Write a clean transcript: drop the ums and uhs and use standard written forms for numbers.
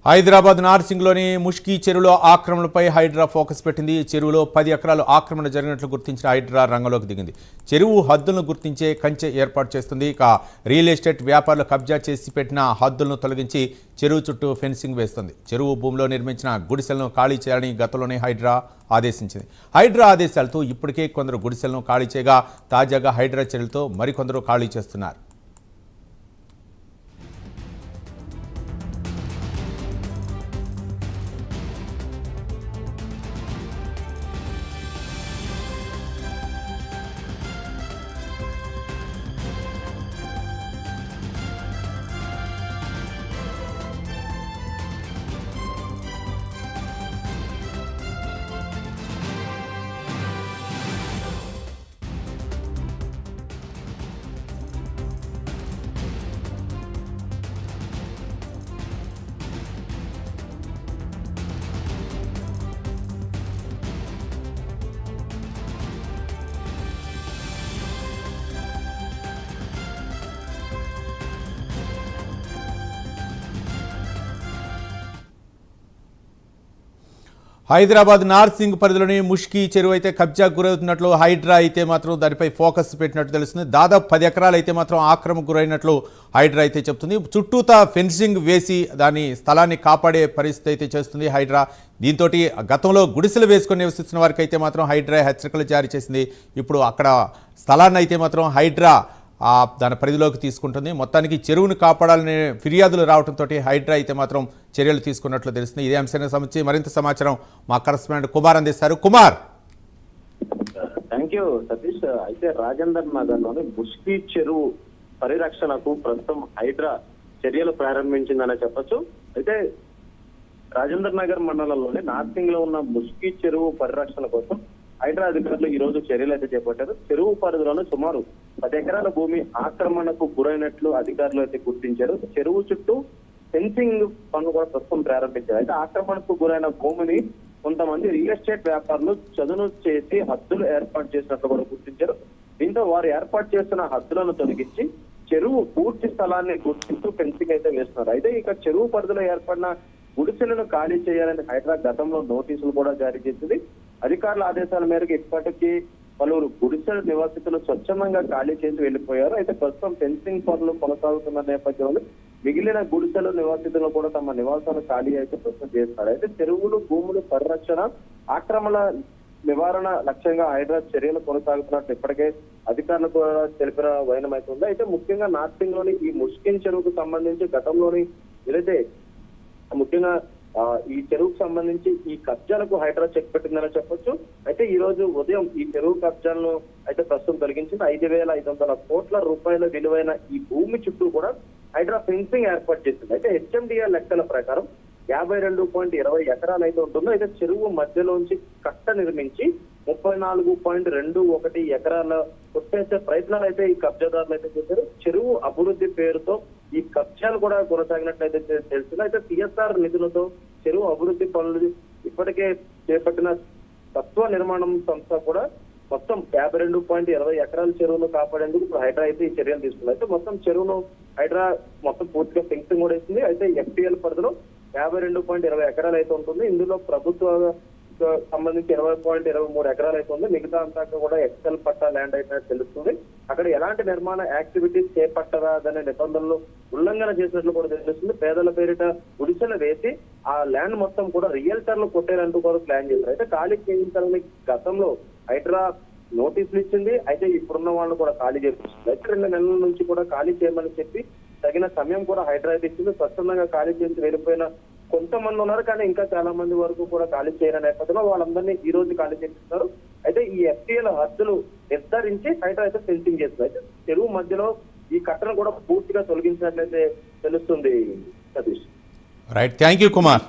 హైదరాబాద్ నార్సింగ్లోని ముష్కీ చెరువులో ఆక్రమణపై హైడ్రా ఫోకస్ పెట్టింది. చెరువులో 10 ఎకరాలు ఆక్రమణ జరిగినట్లు గుర్తించిన హైడ్రా రంగంలోకి దిగింది. చెరువు హద్దులను గుర్తించే కంచె ఏర్పాటు చేస్తుంది. ఇక రియల్ ఎస్టేట్ వ్యాపారులు కబ్జా చేసి పెట్టిన హద్దులను తొలగించి చెరువు చుట్టూ ఫెన్సింగ్ వేస్తుంది. చెరువు భూమిలో నిర్మించిన గుడిసెలను ఖాళీ చేయాలని గతంలోనే హైడ్రా ఆదేశించింది. హైడ్రా ఆదేశాలతో ఇప్పటికే కొందరు గుడిసెలను ఖాళీ చేయగా తాజాగా హైడ్రా చర్యలతో మరికొందరు ఖాళీ చేస్తున్నారు. హైదరాబాద్ నార్సింగ్ పరిధిలోని ముష్కీ చెరువు అయితే కబ్జాకు గురవుతున్నట్లు హైడ్రా అయితే మాత్రం దానిపై ఫోకస్ పెట్టినట్టు తెలుస్తుంది. దాదాపు 10 ఎకరాలు అయితే మాత్రం ఆక్రమణకు గురైనట్లు హైడ్రా అయితే చెప్తుంది. చుట్టూతా ఫెన్సింగ్ వేసి దాని స్థలాన్ని కాపాడే పరిస్థితి అయితే చేస్తుంది హైడ్రా. దీంతో గతంలో గుడిసెలు వేసుకొని నివసిస్తున్న వారికి అయితే మాత్రం హైడ్రా హెచ్చరికలు జారీ చేసింది. ఇప్పుడు అక్కడ స్థలాన్ని అయితే మాత్రం హైడ్రా దాని పరిధిలోకి తీసుకుంటుంది. మొత్తానికి చెరువును కాపాడాలనే ఫిర్యాదులు రావడంతో హైడ్రా అయితే మాత్రం చర్యలు తీసుకున్నట్లు తెలుస్తుంది. ఇదే అంశానికి సంబంధించి మరింత సమాచారం మా కరెస్పాండెంట్ కుమార్ అందిస్తారు. Kumar, thank you Satish. అయితే రాజేందర్ నగర్ లోని ముష్కీ చెరువు పరిరక్షణకు ప్రస్తుతం హైడ్రా చర్యలు ప్రారంభించిందనే చెప్పొచ్చు. అయితే రాజేందర్ నగర్ మండలంలోని నార్సింగ్ లో ఉన్న ముష్కీ చెరువు పరిరక్షణ కోసం హైడ్రా అధికారులు ఈ రోజు చర్యలు అయితే చేపట్టారు. చెరువు పరిధిలోనే సుమారు 10 ఎకరాల భూమి ఆక్రమణకు గురైనట్లు అధికారులు అయితే గుర్తించారు. చెరువు చుట్టూ ఫెన్సింగ్ పనులు కూడా ప్రస్తుతం ప్రారంభించారు. అయితే ఆక్రమణకు గురైన భూమిని కొంతమంది రియల్ ఎస్టేట్ వ్యాపారులు చదును చేసి హద్దులు ఏర్పాటు చేసినట్లు కూడా గుర్తించారు. దీంతో వారు ఏర్పాటు చేస్తున్న హద్దులను తొలగించి చెరువు పూర్తి స్థలాన్ని గుర్తిస్తూ ఫెన్సింగ్ అయితే వేస్తున్నారు. అయితే ఇక చెరువు పరిధిలో ఏర్పడిన గుడిసెలను ఖాళీ చేయాలని హైడ్రా గతంలో నోటీసులు కూడా జారీ చేసింది. అధికారుల ఆదేశాల మేరకు ఇప్పటికీ పలువురు గుడిసెల నివాసితులు స్వచ్ఛందంగా ఖాళీ చేసి వెళ్లిపోయారు. అయితే ప్రస్తుతం ఫెన్సింగ్ పనులు కొనసాగుతున్న నేపథ్యంలో మిగిలిన గుడిసెల నివాసితులు కూడా తమ నివాసాలు ఖాళీ అయితే ప్రస్తుతం చేస్తారు. అయితే చెరువులు, భూములు పరిరక్షణ, ఆక్రమణ నివారణ లక్ష్యంగా హైడ్రా చర్యలు కొనసాగుతున్నట్టు ఇప్పటికే అధికారులు కూడా తెలిపిన వైనమైతుంది. అయితే ముఖ్యంగా నార్సింగ్ లోని ఈ ముష్కీ చెరువుకు సంబంధించి గతంలోని ఏదైతే ముఖ్యంగా ఈ చెరువుకు సంబంధించి ఈ కబ్జాలకు హైడ్రా చెక్ పెట్టిందని చెప్పొచ్చు. అయితే ఈ రోజు ఉదయం ఈ చెరువు కబ్జాలను అయితే ప్రస్తుతం తొలగించింది. 5,500 కోట్ల రూపాయల విలువైన ఈ భూమి చుట్టూ కూడా హైడ్రా ఫెన్సింగ్ ఏర్పాటు చేసింది. అయితే హెచ్ఎండిఏ లెక్కల ప్రకారం 52.20 ఎకరాలు అయితే ఉంటుందో. అయితే చెరువు మధ్యలోంచి కట్ట నిర్మించి 34.21 ఎకరాల కొట్టేసే ప్రయత్నాలు అయితే ఈ కబ్జాదారులు అయితే చేశారు. చెరువు అభివృద్ధి పేరుతో ఈ కబ్జాలు కూడా కొనసాగినట్లయితే తెలుస్తుంది. అయితే సిఎస్ఆర్ నిధులతో చెరువు అభివృద్ధి పనులు ఇప్పటికే చేపట్టిన తత్వ నిర్మాణం సంస్థ కూడా మొత్తం 52.20 ఎకరాల చెరువును కాపాడేందుకు ఇప్పుడు హైడ్రా అయితే ఈ చర్యలు తీసుకుంది. అయితే మొత్తం చెరువును హైడ్రా మొత్తం పూర్తిగా ఫెన్సింగ్ కూడా వేసింది. అయితే ఎఫ్టీఎల్ పరిధిలో 52.20 ఎకరాలు అయితే ఉంటుంది. ఇందులో ప్రభుత్వ సంబంధించి 20.23 ఎకరాలు అయితే ఉంది. మిగతా అంతా కూడా ఎక్సెల్ పట్టా ల్యాండ్ అయితే తెలుస్తుంది. అక్కడ ఎలాంటి నిర్మాణ యాక్టివిటీస్ చేపట్టరాదనే నిబంధనలు ఉల్లంఘన చేసినట్లు కూడా తెలుస్తుంది. పేదల పేరిట గుడిసెలు వేసి ఆ ల్యాండ్ మొత్తం కూడా రియల్టర్లు కొట్టేయాలంటూ కూడా ప్లాన్ చేశారు. అయితే ఖాళీ చేయించాలని గతంలో హైడ్రా నోటీసులు ఇచ్చింది. అయితే ఇప్పుడున్న వాళ్ళు కూడా ఖాళీ చేపిస్తుంది. అయితే 2 నెలల నుంచి కూడా ఖాళీ చేయమని చెప్పి తగిన సమయం కూడా హైడ్రా అయితే ఇచ్చింది. స్వచ్ఛందంగా ఖాళీ చేసి వెళ్ళిపోయిన కొంతమంది ఉన్నారు, కానీ ఇంకా చాలా మంది వరకు కూడా ఖాళీ చేయని నేపథ్యంలో వాళ్ళందరినీ ఈ రోజు ఖాళీ చేపిస్తున్నారు. అయితే ఈ ఎఫ్టీఎల్ హద్దులు నిర్ధారించి హైడ్రా అయితే ఫెన్సింగ్ చేస్తుంది. అయితే చెరువు మధ్యలో ఈ కట్టను కూడా పూర్తిగా తొలగించినట్లయితే తెలుస్తుంది Satish. Right, thank you Kumar.